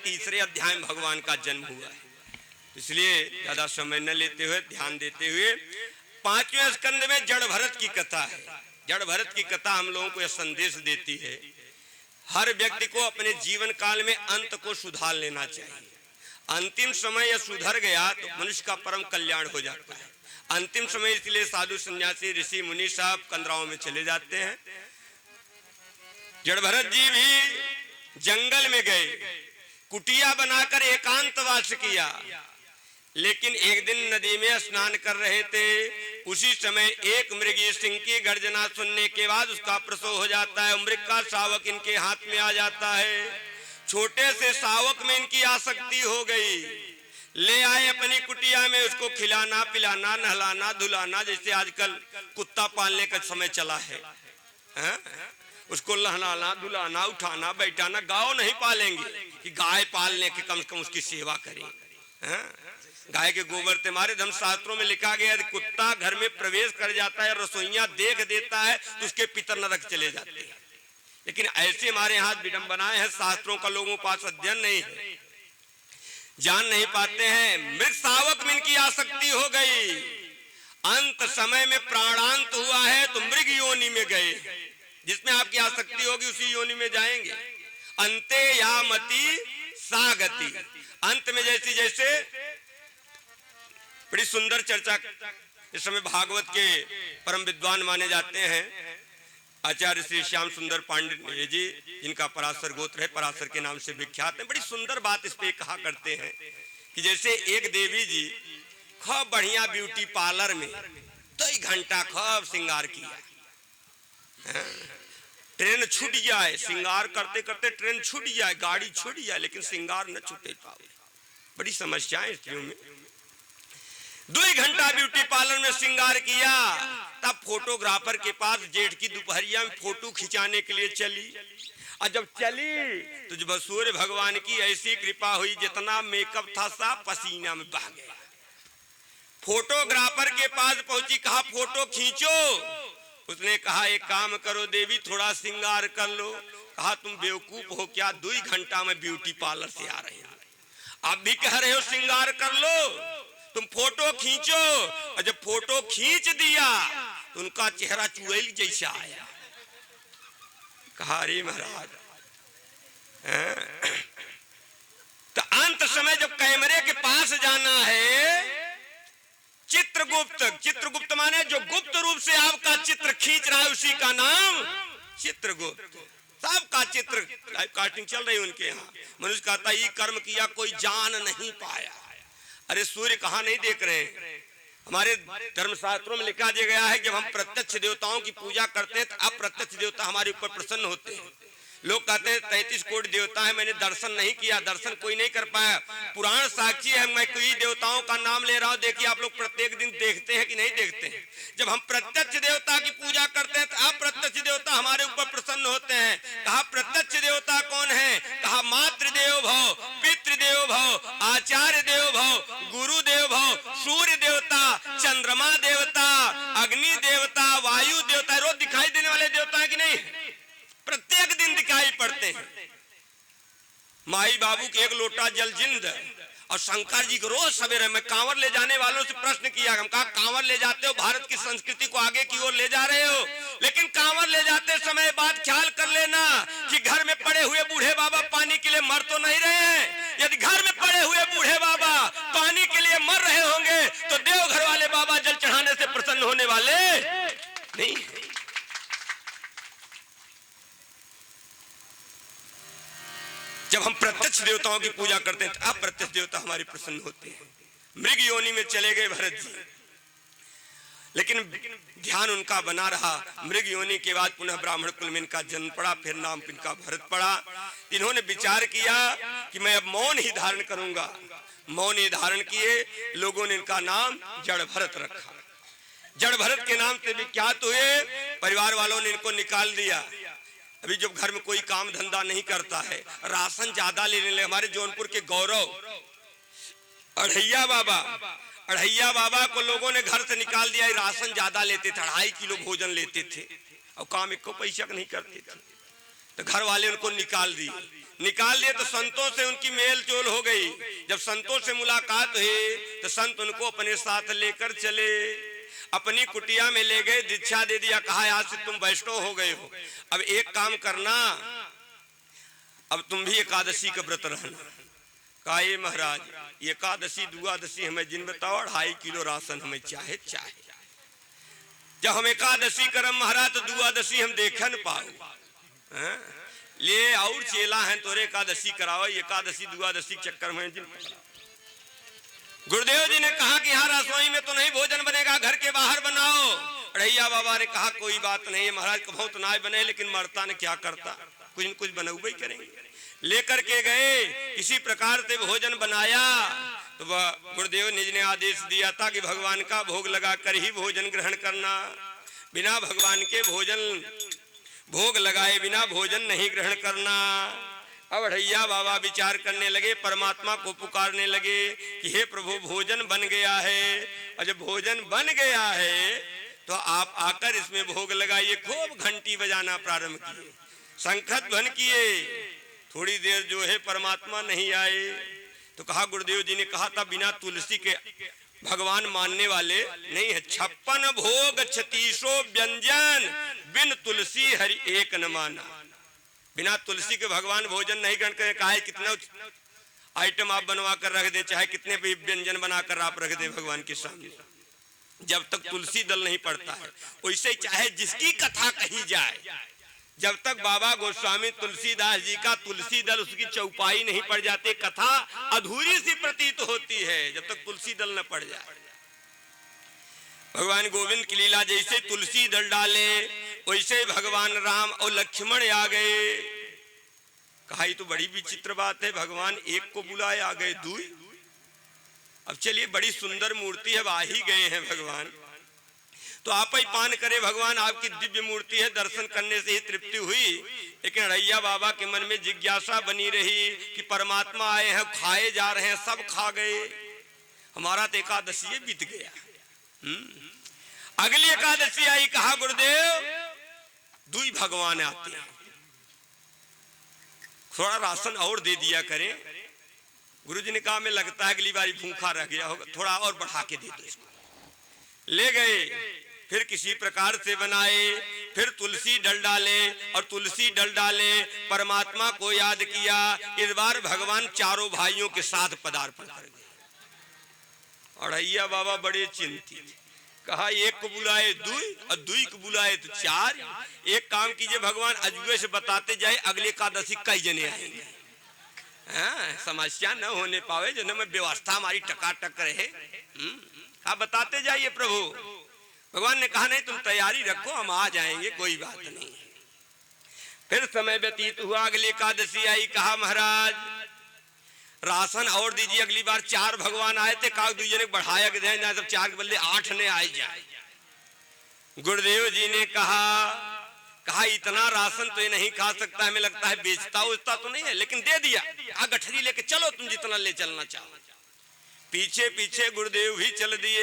तीसरे अध्याय में भगवान का जन्म हुआ है। इसलिए ज्यादा समय न लेते हुए ध्यान देते हुए 5वें स्कंद में जड़ भरत की कथा है। जड़ भरत की कथा हम लोगों को यह संदेश देती है, हर व्यक्ति को अपने जीवन काल में अंत को सुधार लेना चाहिए। अंतिम समय यह सुधर गया तो मनुष्य का परम कल्याण हो जाता है। अंतिम समय इसलिए साधु सन्यासी ऋषि मुनि साहब कंदराओं में चले जाते हैं। जड़ भरत जी भी जंगल में गए, कुटिया बनाकर एकांतवास किया। लेकिन एक दिन नदी में स्नान कर रहे थे, उसी समय एक मृगी सिंह की गर्जना सुनने के बाद उसका प्रसव हो जाता है। मृग का शावक इनके हाथ में आ जाता है। छोटे से शावक में इनकी आसक्ति हो गई। ले आए अपनी कुटिया में, उसको खिलाना पिलाना नहलाना धुलाना, जैसे आजकल कुत्ता पालने का समय चला है, उसको नहलाना धुलाना उठाना बैठाना। गाय नहीं पालेंगे कि गाय पालने के कम से कम उसकी सेवा करें। गाय के गोबर तुम्हारे धर्म शास्त्रों में लिखा गया है, कुत्ता घर में प्रवेश कर जाता है, रसोइया देख देता है तो उसके पितर नरक चले जाते हैं। लेकिन ऐसे हमारे यहाँ विडंबनाएं हैं, शास्त्रों का लोगों के पास अध्ययन नहीं है, जान नहीं पाते हैं। मृग शावक में इनकी आसक्ति हो गई। अंत समय में प्राणांत हुआ है तो मृग योनि में गए। जिसमें आपकी आसक्ति होगी उसी योनि में जाएंगे। अंते यामति सागति, अंत में जैसे जैसे बड़ी सुंदर चर्चा इस समय भागवत के परम विद्वान माने जाते हैं आचार्य श्री श्याम सुंदर पांडे जी, जिनका पराशर गोत्र है, पराशर के नाम से विख्यात है। बड़ी सुंदर बात इस पे कहा करते हैं कि जैसे एक देवी जी खूब बढ़िया ब्यूटी पार्लर में 2 घंटा खूब श्रृंगार किया, ट्रेन छूट जाए, श्रृंगार करते करते ट्रेन छूट जाए, गाड़ी छूट जाए, लेकिन श्रृंगार न छूटे पाए। बड़ी समस्याएं स्त्रियों में। 2 घंटा ब्यूटी पार्लर में श्रृंगार किया, तब फोटोग्राफर के पास जेठ की दोपहरिया में फोटो खिंचाने के लिए चली। और जब चली तो जब सूर्य भगवान की ऐसी कृपा हुई, जितना मेकअप था सब पसीना में बह गया। फोटोग्राफर के पास पहुंची, कहा फोटो खींचो। उसने कहा एक काम करो देवी, थोड़ा श्रृंगार कर लो। कहा तुम बेवकूफ हो क्या, 2 घंटा में ब्यूटी पार्लर से आ रहे हो, आप भी कह रहे हो श्रृंगार कर लो, तुम फोटो खींचो। और जब फोटो खींच दिया तो उनका चेहरा चुड़ैल जैसा आया। कहा अरे महाराज, तो अंत समय जब कैमरे के पास जाना है, चित्रगुप्त, चित्रगुप्त माने जो गुप्त रूप से आपका चित्र खींच रहा है उसी का नाम चित्रगुप्त। सबका चित्र लाइव कास्टिंग चल रही है उनके यहाँ। मनुष्य कहता ये कर्म किया कोई जान नहीं पाया। अरे सूर्य कहाँ नहीं देख रहे हैं? हमारे धर्मशास्त्रों में लिखा गया है जब हम प्रत्यक्ष देवताओं की पूजा करते हैं तो अप्रत्यक्ष देवता हमारे ऊपर प्रसन्न होते हैं। लोग कहते हैं 33 कोटि देवता है, मैंने दर्शन नहीं किया, दर्शन कोई नहीं कर पाया। पुराण साक्षी है, मैं कोई देवताओं का नाम ले रहा हूं। देखिए आप लोग प्रत्येक दिन देखते हैं कि नहीं देखते हैं? जब हम प्रत्यक्ष देवता की पूजा करते हैं तो अप्रत्यक्ष देवता हमारे ऊपर प्रसन्न होते हैं। कहा प्रत्यक्ष देवता कौन है? कहा मातृदेव भव, पितृदेव भव, आचार्य देव भव, गुरु देव भव, सूर्य देवता, चंद्रमा देवता, अग्नि देवता, वायु देवता। रोज दिखाई देने वाले देवता है कि नहीं? प्रत्येक दिन दिखाई पड़ते हैं। माई बाबू के 1 लोटा जल जिंद। और शंकर जी को रोज सवेरे मैं कांवर ले जाने वालों से प्रश्न किया, हम कहा कांवर ले जाते हो, भारत की संस्कृति को आगे की ओर ले जा रहे हो, लेकिन कांवर ले जाते समय बात ख्याल कर लेना कि घर में पड़े हुए बूढ़े बाबा पानी के लिए मर तो नहीं रहे हैं। यदि घर में पड़े हुए बूढ़े बाबा पानी के लिए मर रहे होंगे तो देवघर वाले बाबा जल चढ़ाने से प्रसन्न होने वाले नहीं। जब हम प्रत्यक्ष देवताओं की पूजा करते हैं तो अप्रत्यक्ष देवता हमारी प्रसन्न होते हैं। मृग योनि में चले गए भरत जी, लेकिन ध्यान उनका बना रहा। मृग योनि के बाद पुनः ब्राह्मण कुल में इनका जन्म पड़ा, फिर नाम इनका भरत पड़ा। इन्होंने विचार किया कि मैं अब मौन ही धारण करूंगा। मौन ही धारण किए, लोगों ने इनका नाम जड़ भरत रखा। जड़ भरत के नाम से विख्यात हुए। परिवार वालों ने इनको निकाल दिया। अभी जब घर में कोई काम धंधा नहीं करता है, राशन ज्यादा लेने लगे। हमारे जौनपुर के गौरव अढ़ैया बाबा को लोगों ने घर से निकाल दिया। राशन ज्यादा लेते थे, 2.5 किलो भोजन लेते थे और काम 1 पैसा नहीं करते थे। तो घर वाले उनको निकाल दिए। निकाल दिए तो संतों से उनकी मेल जोल हो गई। जब संतों से मुलाकात हुई तो संत उनको अपने साथ लेकर चले, अपनी कुटिया में ले गए, दीक्षा दे दिया, कहा आज से तुम वैष्णव हो गए हो, अब एक काम करना, अब तुम भी एकादशी का व्रत रहना। कहा ये महाराज, एकादशी द्वादशी हमें जिन बताओ, 2.5 किलो राशन हमें चाहे। जब हम एकादशी करम महाराज तो द्वादशी हम देख न पाओ, ले और चेला है तोरे एकादशी कराओ, एकादशी द्वादशी चक्कर में जिन। गुरुदेव जी ने कहा कि यहाँ रसोई में तो नहीं भोजन बनेगा, घर के बाहर बनाओ। अड़ैया बाबा ने कहा कोई बात नहीं है महाराज, बहुत नाय बने, लेकिन मरता ने क्या करता, कुछ न कुछ बनऊबे करेंगे। लेकर के गए, किसी प्रकार से भोजन बनाया तो वह गुरुदेव निज ने आदेश दिया था कि भगवान का भोग लगा कर ही भोजन ग्रहण करना, बिना भगवान के भोग लगाए बिना भोजन नहीं ग्रहण करना। अब अड़ैया बाबा विचार करने लगे, परमात्मा को पुकारने लगे कि हे प्रभु भोजन बन गया है, और जब भोजन बन गया है तो आप आकर इसमें भोग लगाइए। खूब घंटी बजाना प्रारंभ किए, शंखत ध्वन किए। थोड़ी देर जो है परमात्मा नहीं आए तो कहा, गुरुदेव जी ने कहा था बिना तुलसी के भगवान मानने वाले नहीं है। 56 भोग 36 व्यंजन, बिन तुलसी हरि एक न माना। बिना तुलसी के भगवान भोजन नहीं ग्रहण करें। कहा कितना आइटम आप बनवा कर रख दे, चाहे कितने भी व्यंजन बनाकर आप रख दे भगवान के सामने, जब तक तुलसी दल नहीं पड़ता है। वैसे चाहे जिसकी कथा कही जाए, जब तक बाबा गोस्वामी तुलसीदास जी का तुलसी दल उसकी चौपाई नहीं पड़ जाती, कथा अधूरी सी प्रतीत होती है जब तक तुलसी दल न पड़ जाए। भगवान गोविंद की लीला, जैसे तुलसी दल डाले वैसे भगवान राम और लक्ष्मण आ गए। कहा ये तो बड़ी विचित्र बात है, भगवान एक को बुलाए आ गए दुई। अब चलिए बड़ी सुंदर मूर्ति है, आ ही गए हैं भगवान, तो आप ही पान करे भगवान, आपकी दिव्य मूर्ति है, दर्शन करने से ही तृप्ति हुई। लेकिन अड़ैया बाबा के मन में जिज्ञासा बनी रही कि परमात्मा आए हैं, खाए जा रहे हैं, सब खा गए, हमारा तो एकादशी बीत गया। अगली एकादशी आई, कहा गुरुदेव दुई भगवान आते हैं, थोड़ा राशन और दे दिया करें। गुरुजी ने कहा मैं लगता है अगली बार भूखा रह गया होगा, थोड़ा और बढ़ा के दे दो इसको। ले गए, फिर किसी प्रकार से बनाए, फिर तुलसी डल डाले और तुलसी डल डाले, परमात्मा को याद किया। इस बार भगवान चारों भाइयों के साथ पदार्पण कर गए। अड़ैया बाबा बड़े चिंतित, कहा एक को बुलाए दुई और दुई को बुलाए तो 4। एक काम कीजिए भगवान, अजुए से बताते जाए अगले एकादशी कई जने आएंगे, समस्या न होने पावे, जो में व्यवस्था हमारी टकाटक रहे। आप बताते जाइए प्रभु। भगवान ने कहा नहीं तुम तैयारी रखो, हम आ जाएंगे, कोई बात नहीं। फिर समय व्यतीत हुआ, अगली एकादशी आई, कहा महाराज राशन और दीजिए, अगली बार 4 भगवान आए थे, कहा दूसरे ने बढ़ाया कि जाए, सब 4 के बदले 8 ने आई जाए। गुरुदेव जी ने कहा इतना राशन तो ये नहीं खा सकता, हमें लगता है बेचता उचता तो नहीं है, लेकिन दे दिया। गठरी लेके चलो, तुम जितना ले चलना चाहो। पीछे पीछे गुरुदेव भी चल दिए,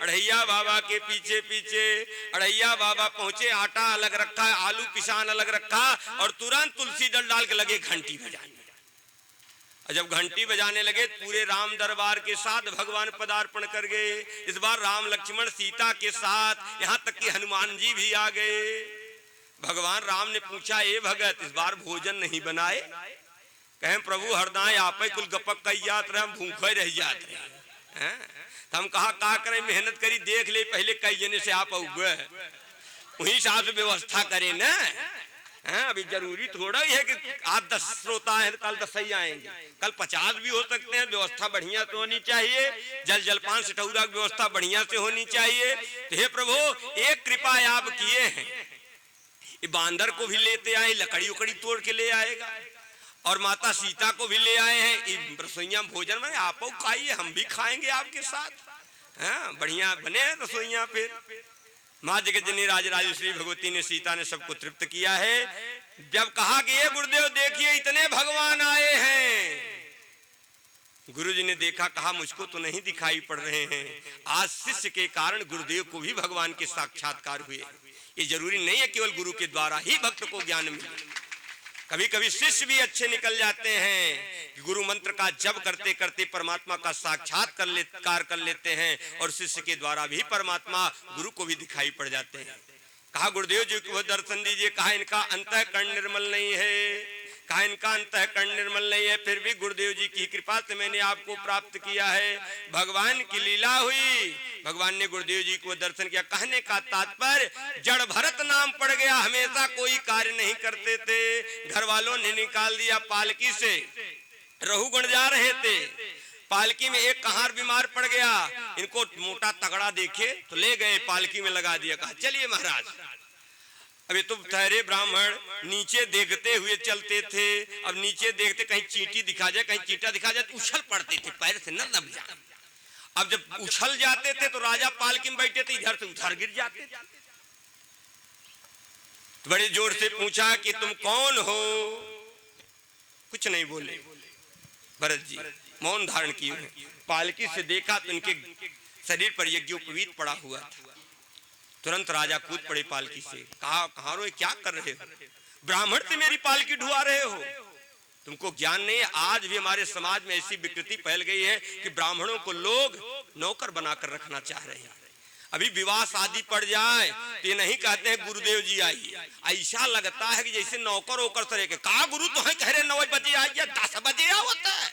अड़ैया बाबा के पीछे पीछे। अड़ैया बाबा पहुंचे, आटा अलग रखा है, आलू पिसान अलग रखा, और तुरंत तुलसी दल डाल के लगे घंटी बजाने। और जब घंटी बजाने लगे, पूरे राम दरबार के साथ भगवान पदार्पण कर गए। इस बार राम लक्ष्मण सीता के साथ, यहाँ तक कि हनुमान जी भी आ गए। भगवान राम ने पूछा, ए भगत इस बार भोजन नहीं बनाए? कहें प्रभु हरदाएं आप ही कुल गपक कही जात रहे, हम भूखे रह जात रहे। तो हम कहा का करें, मेहनत करी, देख ले पहले कई जने से आप उगे, वही हिसाब से व्यवस्था करें ना। अभी जरूरी थोड़ा ही है कि आज 10 श्रोता है, कल 10 ही आएंगे, कल 50 भी हो सकते हैं। व्यवस्था बढ़िया से होनी चाहिए, जलपान सिटौरा की व्यवस्था बढ़िया से होनी चाहिए। तो हे प्रभु एक कृपा आप किए हैं, बांदर को भी लेते आए, लकड़ी उकड़ी तोड़ के ले आएगा, और माता सीता को भी ले आए हैं। रसोइया भोजन में आप खाइए, हम भी खाएंगे आपके साथ। बढ़िया बने हैं रसोइया। फिर माँ जगत जननी राजराजेश्वरी भगवती ने, सीता ने सबको तृप्त किया है। जब कहा कि ये गुरुदेव देखिए इतने भगवान आए हैं, गुरुजी ने देखा, कहा मुझको तो नहीं दिखाई पड़ रहे हैं। आज शिष्य के कारण गुरुदेव को भी भगवान के साक्षात्कार हुए। ये जरूरी नहीं है केवल गुरु के द्वारा ही भक्त को ज्ञान मिले, कभी कभी शिष्य भी अच्छे निकल जाते हैं कि गुरु मंत्र का जप करते करते परमात्मा का साक्षात्कार कर लेते हैं और शिष्य के द्वारा भी परमात्मा गुरु को भी दिखाई पड़ जाते हैं। कहा गुरुदेव जी को दर्शन दीजिए, कहा इनका अंतःकरण निर्मल नहीं है, कहा इनका अंतःकरण निर्मल नहीं है, फिर भी गुरुदेव जी की कृपा से मैंने आपको प्राप्त किया है। भगवान की लीला हुई, भगवान ने गुरुदेव जी को दर्शन किया। कहने का तात्पर्य जड़ भरत नाम पड़ गया, हमेशा कोई कार्य नहीं करते थे। घर वालों ने निकाल दिया पालकी से, रघुगण जा रहे थे, पालकी में एक कहार बीमार पड़ गया, इनको मोटा तगड़ा देखे तो ले गए पालकी में लगा दिया। कहा चलिए महाराज, अभी तो ठहरे ब्राह्मण नीचे देखते हुए चलते थे, अब नीचे देखते कहीं चींटी दिखा जाए, कहीं चींटा दिखा जाए तो उछल पड़ते थे, पैर से न दब जाए। अब जब उछल जाते थे तो राजा पालकी में बैठे थे, इधर से उधर गिर जाते थे। तो बड़े जोर से पूछा कि तुम कौन हो? कुछ नहीं बोले भरत जी, मौन धारण किए। पालकी से देखा तो इनके शरीर पर यज्ञोपवीत पड़ा हुआ था। तुरंत राजा कूद पड़े पालकी से, कहा कहां रो, क्या कर रहे हो? ब्राह्मण से मेरी पालकी ढुआ रहे हो? तुमको ज्ञान नहीं है। आज भी हमारे समाज में ऐसी विकृति फैल गई है कि ब्राह्मणों को लोग नौकर बनाकर रखना चाह रहे हैं। अभी विवाह शादी पड़ जाए तो ये नहीं कहते हैं गुरुदेव जी आइए, ऐसा लगता है कि जैसे नौकर होकर सरे के। कहा गुरु तो है, कह रहे 9 बजे आइए, 10 बजे होता है।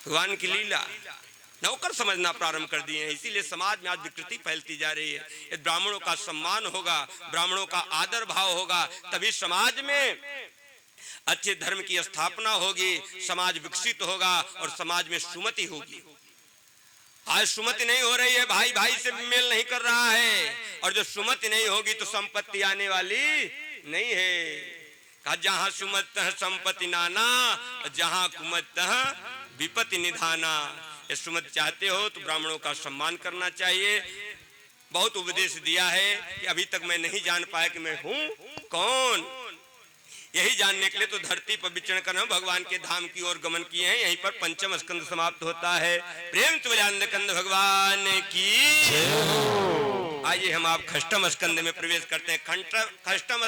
भगवान की लीला नौकर समझना प्रारंभ कर दिए हैं। इसीलिए समाज में आज विकृति फैलती जा रही है। यदि ब्राह्मणों का सम्मान होगा, ब्राह्मणों का आदर भाव होगा, तभी समाज में अच्छे धर्म की स्थापना होगी, समाज विकसित होगा और समाज में सुमति होगी। आज सुमति नहीं हो रही है, भाई भाई से मेल नहीं कर रहा है, और जो सुमति नहीं होगी तो संपत्ति आने वाली नहीं है। कहा जहां सुमत संपत्ति नाना, जहां कुमत विपत्ति निधाना। सुमत चाहते हो तो ब्राह्मणों का सम्मान करना चाहिए। बहुत उपदेश दिया है कि अभी तक मैं नहीं जान पाया कि मैं हूं कौन। यही जानने के लिए तो धरती पर विचरण कर भगवान के धाम की ओर गमन किए हैं। यहीं पर पंचम स्कंद समाप्त होता है। प्रेम तुलानंद कंद भगवान की। आइए हम आप खष्टम स्कंद में प्रवेश करते हैं। खष्टम